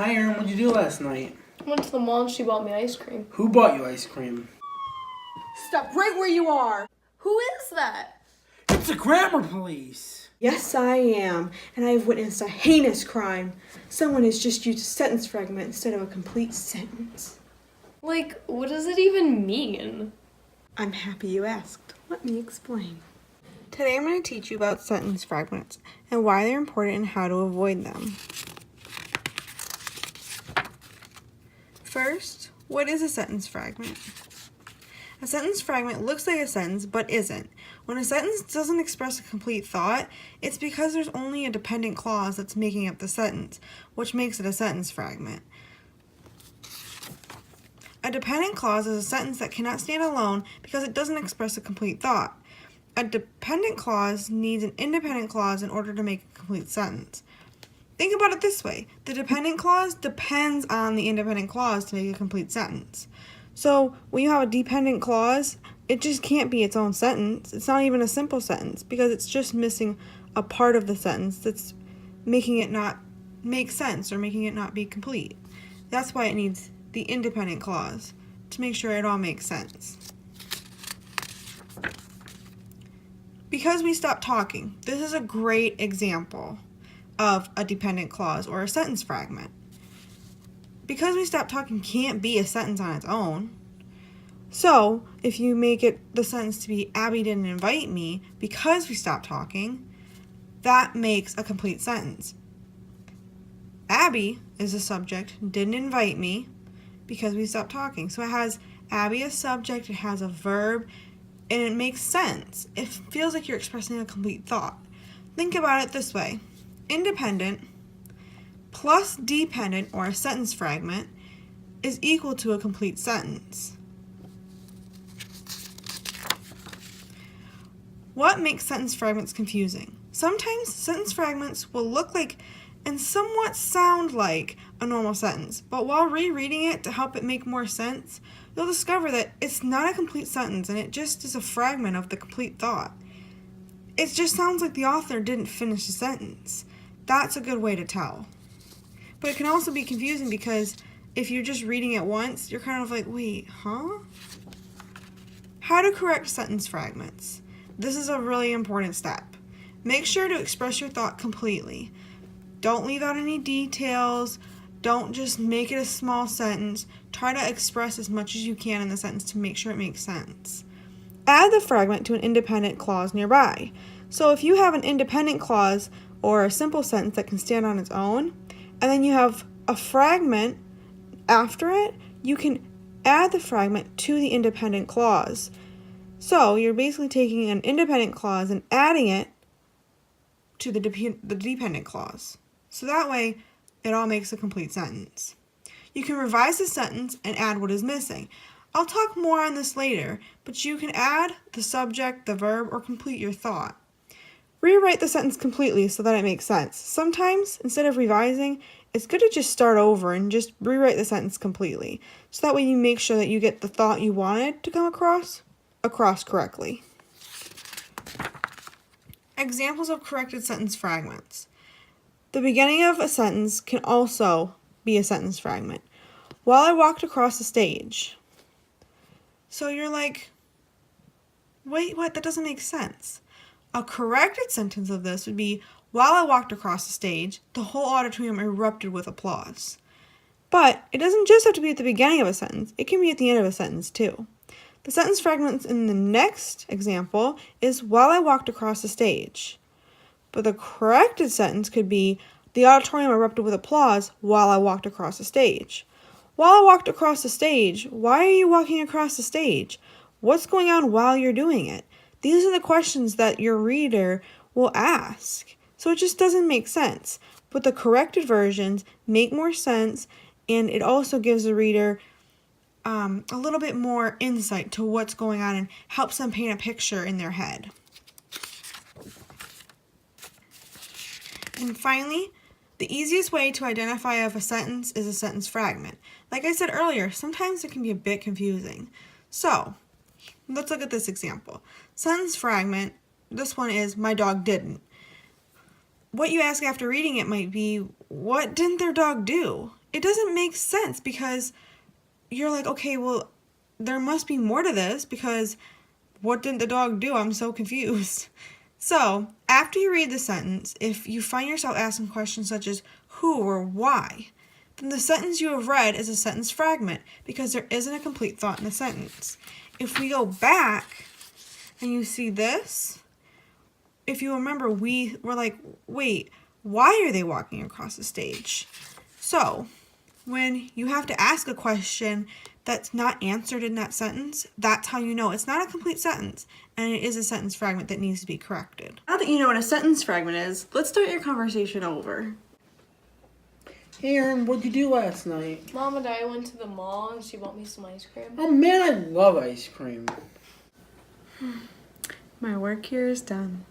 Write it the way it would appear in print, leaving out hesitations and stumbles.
Hi, Erin. What'd you do last night? Went to the mall and she bought me ice cream. Who bought you ice cream? Stop right where you are. Who is that? It's the grammar police. Yes, I am, and I have witnessed a heinous crime. Someone has just used a sentence fragment instead of a complete sentence. Like, what does it even mean? I'm happy you asked. Let me explain. Today I'm going to teach you about sentence fragments and why they're important and how to avoid them. First, what is a sentence fragment? A sentence fragment looks like a sentence but isn't. When a sentence doesn't express a complete thought, it's because there's only a dependent clause that's making up the sentence, which makes it a sentence fragment. A dependent clause is a sentence that cannot stand alone because it doesn't express a complete thought. A dependent clause needs an independent clause in order to make a complete sentence. Think about it this way. The dependent clause depends on the independent clause to make a complete sentence. So when you have a dependent clause, it just can't be its own sentence. It's not even a simple sentence because it's just missing a part of the sentence that's making it not make sense or making it not be complete. That's why it needs the independent clause to make sure it all makes sense. Because we stopped talking, this is a great example of a dependent clause or a sentence fragment. Because we stopped talking can't be a sentence on its own. So if you make it the sentence to be Abby didn't invite me because we stopped talking, that makes a complete sentence. Abby is the subject, didn't invite me because we stopped talking. So it has Abby as subject, it has a verb, and it makes sense. It feels like you're expressing a complete thought. Think about it this way. Independent plus dependent, or a sentence fragment, is equal to a complete sentence. What makes sentence fragments confusing? Sometimes sentence fragments will look like and somewhat sound like a normal sentence, but while rereading it to help it make more sense, you'll discover that it's not a complete sentence and it just is a fragment of the complete thought. It just sounds like the author didn't finish the sentence. That's a good way to tell. But it can also be confusing because if you're just reading it once, you're kind of like, wait, huh? How to correct sentence fragments. This is a really important step. Make sure to express your thought completely. Don't leave out any details. Don't just make it a small sentence. Try to express as much as you can in the sentence to make sure it makes sense. Add the fragment to an independent clause nearby. So if you have an independent clause or a simple sentence that can stand on its own, and then you have a fragment after it, you can add the fragment to the independent clause. So you're basically taking an independent clause and adding it to the dependent clause. So that way, it all makes a complete sentence. You can revise the sentence and add what is missing. I'll talk more on this later, but you can add the subject, the verb, or complete your thought. Rewrite the sentence completely so that it makes sense. Sometimes, instead of revising, it's good to just start over and just rewrite the sentence completely. So that way you make sure that you get the thought you wanted to come across correctly. Examples of corrected sentence fragments. The beginning of a sentence can also be a sentence fragment. While I walked across the stage. So you're like, wait, what? That doesn't make sense. A corrected sentence of this would be, while I walked across the stage, the whole auditorium erupted with applause. But it doesn't just have to be at the beginning of a sentence. It can be at the end of a sentence too. The sentence fragment in the next example is, while I walked across the stage. But the corrected sentence could be, the auditorium erupted with applause while I walked across the stage. While I walked across the stage, why are you walking across the stage? What's going on while you're doing it? These are the questions that your reader will ask. So it just doesn't make sense. But the corrected versions make more sense, and it also gives the reader a little bit more insight to what's going on and helps them paint a picture in their head. And finally, the easiest way to identify if a sentence is a sentence fragment. Like I said earlier, sometimes it can be a bit confusing. So, let's look at this example. Sentence fragment, this one is, my dog didn't. What you ask after reading it might be, what didn't their dog do? it doesn't make sense because you're like, okay, well, there must be more to this because what didn't the dog do? I'm so confused. So, after you read the sentence, if you find yourself asking questions such as who or why, then the sentence you have read is a sentence fragment because there isn't a complete thought in the sentence. If we go back and you see this, if you remember, we were like, wait, why are they walking across the stage? So, when you have to ask a question that's not answered in that sentence, that's how you know it's not a complete sentence and it is a sentence fragment that needs to be corrected. Now that you know what a sentence fragment is, let's start your conversation over. Hey, Aaron, what'd you do last night? Mom and I went to the mall and she bought me some ice cream. Oh man, I love ice cream. My work here is done.